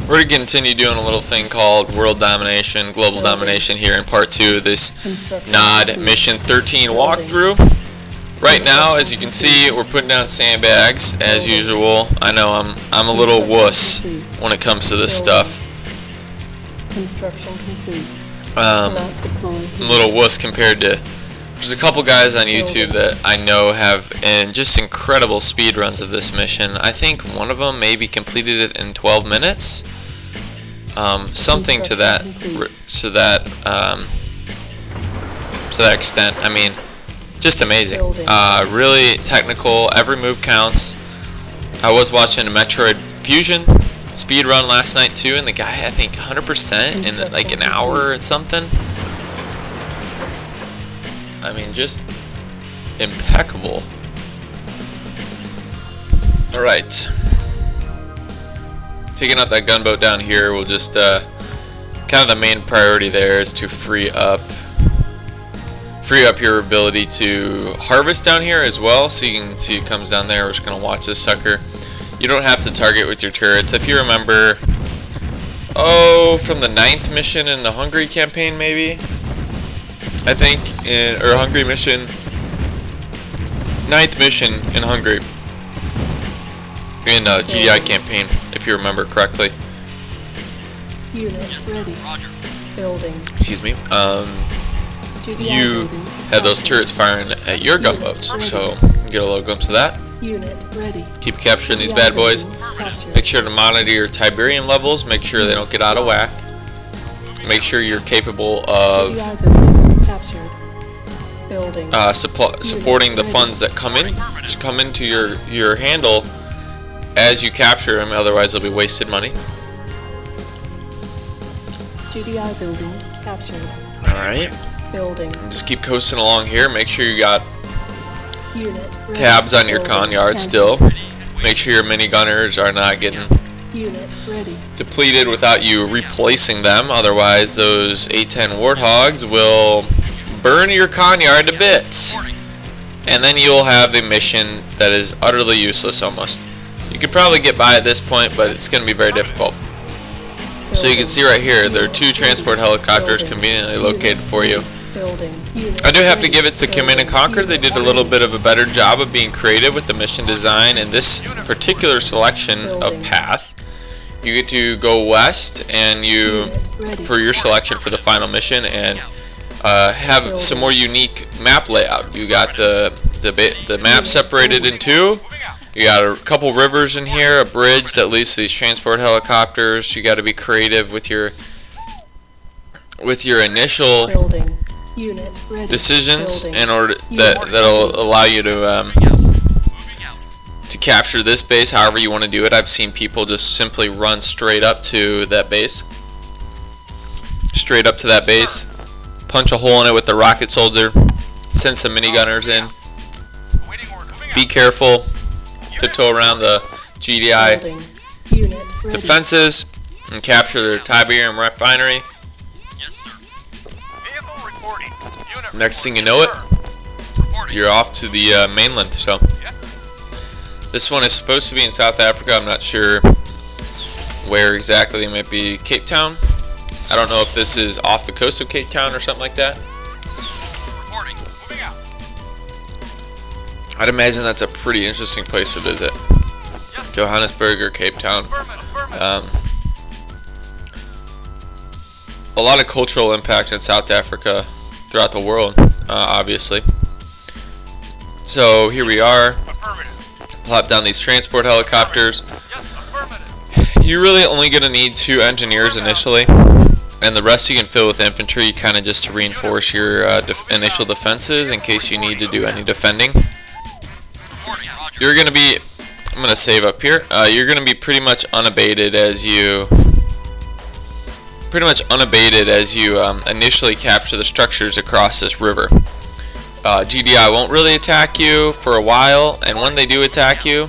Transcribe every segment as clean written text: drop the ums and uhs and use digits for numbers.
We're going to continue doing a little thing called World Domination, Global Domination here in part 2 of this NOD Mission 13 walkthrough. Right now, as you can see, we're putting down sandbags as usual. I know I'm a little wuss when it comes to this stuff. Construction complete. I'm a little wuss compared to... There's a couple guys on YouTube that I know have just incredible speed runs of this mission. I think one of them maybe completed it in 12 minutes. Something to that extent. I mean, just amazing. Really technical. Every move counts. I was watching a Metroid Fusion speed run last night too, and the guy I think 100% in like an hour and something. I mean, just impeccable. Alright. Taking out that gunboat down here, we'll just, kind of the main priority there is to free up your ability to harvest down here as well. So you can see it comes down there. We're just going to watch this sucker. You don't have to target with your turrets. If you remember, from the 9th mission in the Hungary campaign maybe? I think, or Hungary mission, 9th mission in Hungary, in GDI campaign, if you remember correctly. Unit ready. Building. Excuse me. You had those turrets firing at your gunboats, so you can get a little glimpse of that. Unit ready. Keep capturing these bad boys. Make sure to monitor your Tiberium levels. Make sure they don't get out of whack. Make sure you're capable of supporting the funds that come into your handle as you capture them. Otherwise, they'll be wasted money. GDI building captured. All right. Building. And just keep coasting along here. Make sure you got tabs on your con yard still. Make sure your minigunners are not getting depleted without you replacing them. Otherwise, those A-10 Warthogs will burn your con yard to bits. And then you'll have a mission that is utterly useless almost. You could probably get by at this point, but it's going to be very difficult. So you can see right here, there are 2 transport helicopters conveniently located for you. I do have to give it to Command and Conquer. They did a little bit of a better job of being creative with the mission design and this particular selection of path. You get to go west and for your selection for the final mission, and have some more unique map layout. You got the map separated in 2. You got a couple rivers in here, a bridge that leads to these transport helicopters. You got to be creative with your initial decisions in order that'll allow you to capture this base however you want to do it. I've seen people just simply run straight up to that base. Punch a hole in it with the rocket soldier, send some minigunners in. Be careful, tiptoe around the GDI defenses and capture their Tiberium refinery. Next thing you know it, you're off to the mainland. So this one is supposed to be in South Africa. I'm not sure where exactly. It might be Cape Town. I don't know if this is off the coast of Cape Town or something like that. I'd imagine that's a pretty interesting place to visit. Johannesburg or Cape Town. A lot of cultural impact in South Africa throughout the world, obviously. So here we are. Plop down these transport helicopters. You're really only going to need 2 engineers initially, and the rest you can fill with infantry, kind of just to reinforce your initial defenses in case you need to do any defending. You're going to be, I'm going to save up here, you're going to be pretty much unabated as you initially capture the structures across this river. GDI won't really attack you for a while, and when they do attack you,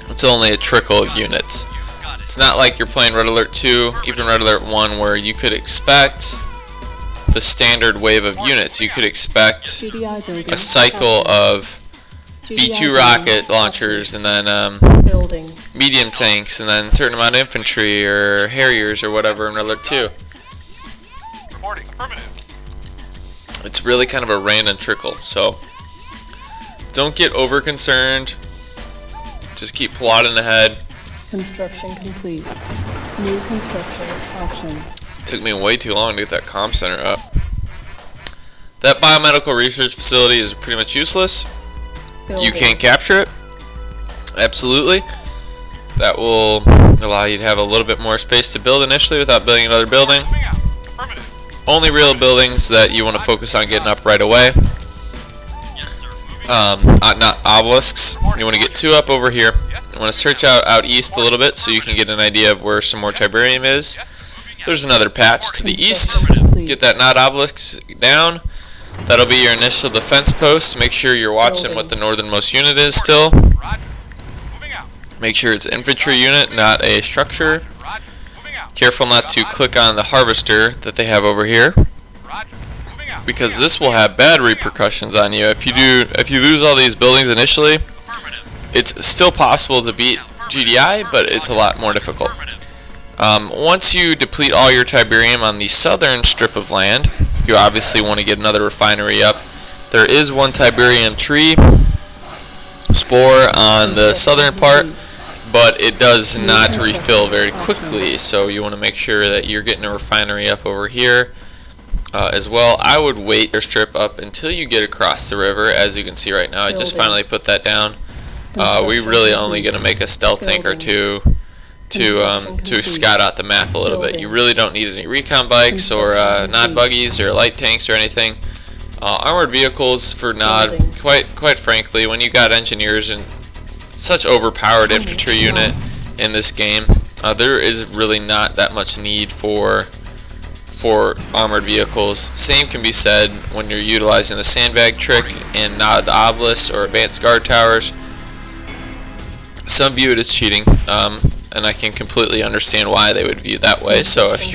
it's only a trickle of units. It's not like you're playing Red Alert 2, even Red Alert 1, where you could expect the standard wave of units. You could expect a cycle of B-2 rocket launchers, and then Building. medium tanks, and then a certain amount of infantry or Harriers or whatever in another 2. Reporting. Affirmative. It's really kind of a random trickle, so don't get over concerned. Just keep plodding ahead. Construction complete. New construction options. Took me way too long to get that comm center up. That biomedical research facility is pretty much useless. Building. You can capture it. Absolutely. That will allow you to have a little bit more space to build initially without building another building. Moving out. Affirmative. Only real buildings that you want to focus on getting up right away. Yes, sir. Moving. Not obelisks. You want to get 2 up over here. You want to search out east a little bit so you can get an idea of where some more Tiberium is. There's another patch to the east. Get that NOD obelisk down. That'll be your initial defense post. Make sure you're watching what the northernmost unit is still. Roger. Moving out. Make sure it's an infantry unit, not a structure. Roger. Moving out. Careful not to click on the harvester that they have over here, Roger. Moving out. because this will have bad repercussions on you. If you lose all these buildings initially, Affirmative. it's still possible to beat GDI, but it's a lot more difficult. Once you deplete all your Tiberium on the southern strip of land, you obviously want to get another refinery up. There is one Tiberium tree spore on the southern part, but it does not refill very quickly, so you want to make sure that you're getting a refinery up over here as well. I would wait your strip up until you get across the river. As you can see right now, I just finally put that down. We really only going to make a stealth tank or 2 to scout out the map a little bit. You really don't need any recon bikes or NOD buggies or light tanks or anything. Armored vehicles for NOD, quite frankly, when you got engineers and such overpowered infantry unit in this game, there is really not that much need for armored vehicles. Same can be said when you're utilizing the sandbag trick in NOD obelisks or advanced guard towers. Some view it as cheating, and I can completely understand why they would view it that way. So if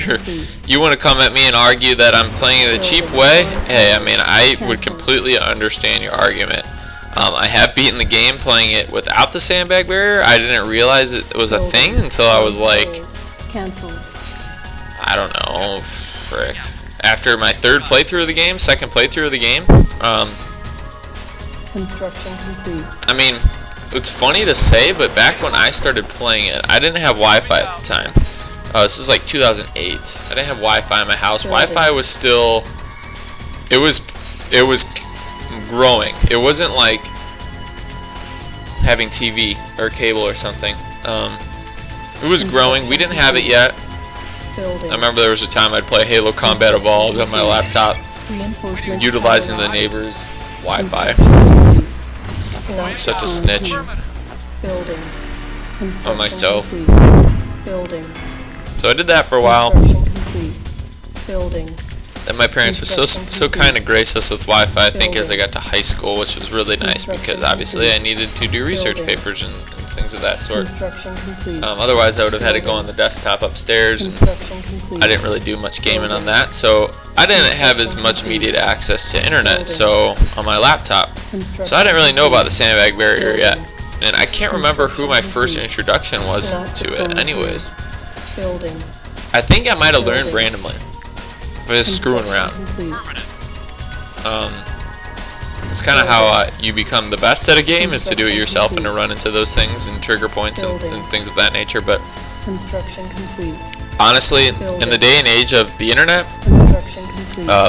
you want to come at me and argue that I'm playing it a cheap way, hey, I mean, I would completely understand your argument. I have beaten the game playing it without the sandbag barrier. I didn't realize it was a thing until I was like, I don't know, frick. After my second playthrough of the game. Construction complete. I mean, it's funny to say, but back when I started playing it, I didn't have Wi-Fi at the time. This was like 2008. I didn't have Wi-Fi in my house. Wi-Fi was still, it was growing. It wasn't like having TV or cable or something. It was growing. We didn't have it yet. I remember there was a time I'd play Halo Combat Evolved on my laptop, utilizing the neighbor's Wi-Fi. I'm such a snitch on myself. So I did that for a while. And my parents were so kind of gracious with Wi-Fi, I think, as I got to high school, which was really nice because obviously I needed to do research papers and things of that sort. Otherwise, I would have had to go on the desktop upstairs, and I didn't really do much gaming on that, so I didn't have as much immediate access to internet on my laptop. So I didn't really know about the sandbag barrier yet, and I can't remember who my first introduction was to it anyways. I think I might have learned randomly. Just screwing around. It's kind of how you become the best at a game, is to do it yourself and to run into those things and trigger points and things of that nature. But honestly, in the day and age of the internet,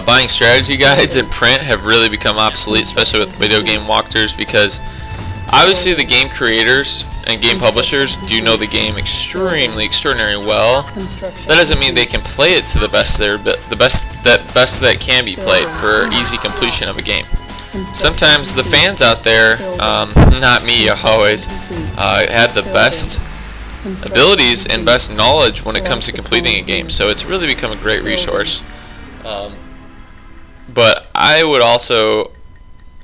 buying strategy guides in print have really become obsolete, especially with video game walkthroughs, because obviously the game creators and game publishers do know the game extraordinarily well. That doesn't mean they can play it to the best that can be played for easy completion of a game. Sometimes the fans out there, not me always, had the best abilities and best knowledge when it comes to completing a game, so it's really become a great resource. But I would also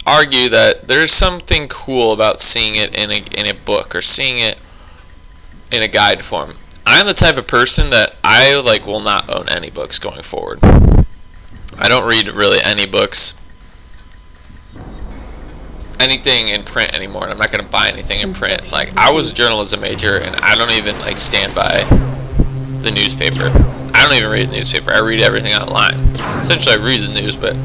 argue that there's something cool about seeing it in a book or seeing it in a guide form. I'm the type of person that I will not own any books going forward. I don't read really any books. anything in print anymore, and I'm not going to buy anything in print. Like, I was a journalism major, and I don't even like stand by the newspaper. I don't even read the newspaper. I read everything online. Essentially, I read the news, but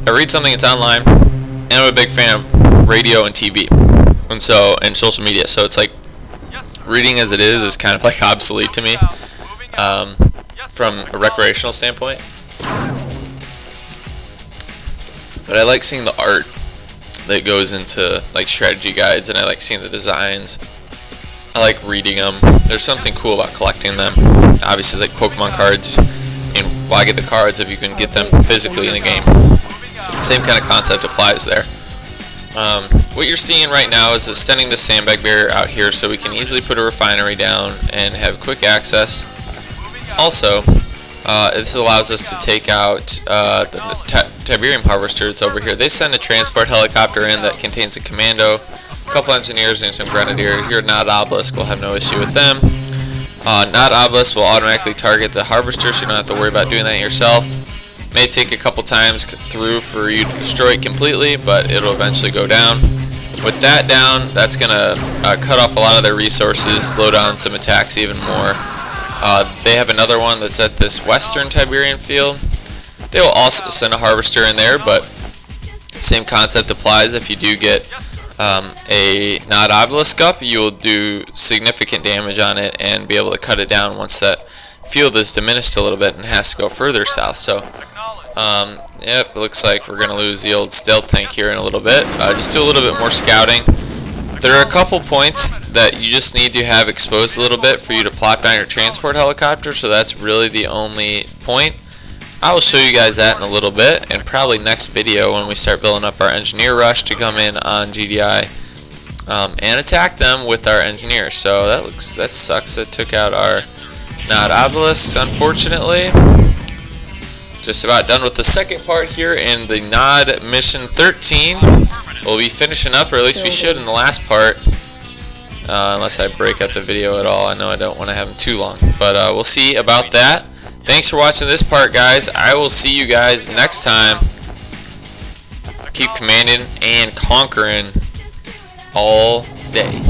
I read something that's online, and I'm a big fan of radio and TV, and social media. So it's like reading as it is kind of like obsolete to me from a recreational standpoint. But I like seeing the art that goes into like strategy guides, and I like seeing the designs. I like reading them. There's something cool about collecting them. Obviously, like Pokemon cards, and why get the cards if you can get them physically in the game? Same kind of concept applies there. What you're seeing right now is extending the sandbag barrier out here so we can easily put a refinery down and have quick access. Also, this allows us to take out the Tiberium harvesters over here. They send a transport helicopter in that contains a commando, a couple engineers, and some grenadiers. Here, NOD Obelisk will have no issue with them. NOD Obelisk will automatically target the harvester, so you don't have to worry about doing that yourself. May take a couple times through for you to destroy it completely, but it'll eventually go down. With that down, that's going to cut off a lot of their resources, slow down some attacks even more. They have another one that's at this western Tiberian field. They will also send a harvester in there, but same concept applies. If you do get a NOD Obelisk up, you will do significant damage on it and be able to cut it down once that field is diminished a little bit and has to go further south. So, yep, it looks like we're going to lose the old stealth tank here in a little bit. Just do a little bit more scouting. There are a couple points that you just need to have exposed a little bit for you to plot down your transport helicopter, so that's really the only point. I will show you guys that in a little bit, and probably next video when we start building up our engineer rush to come in on GDI and attack them with our engineers. So that sucks. That took out our NOD Obelisks, unfortunately. Just about done with the second part here in the NOD Mission 13. We'll be finishing up, or at least we should in the last part. Unless I break up the video at all. I know I don't want to have them too long. But we'll see about that. Thanks for watching this part, guys. I will see you guys next time. Keep commanding and conquering all day.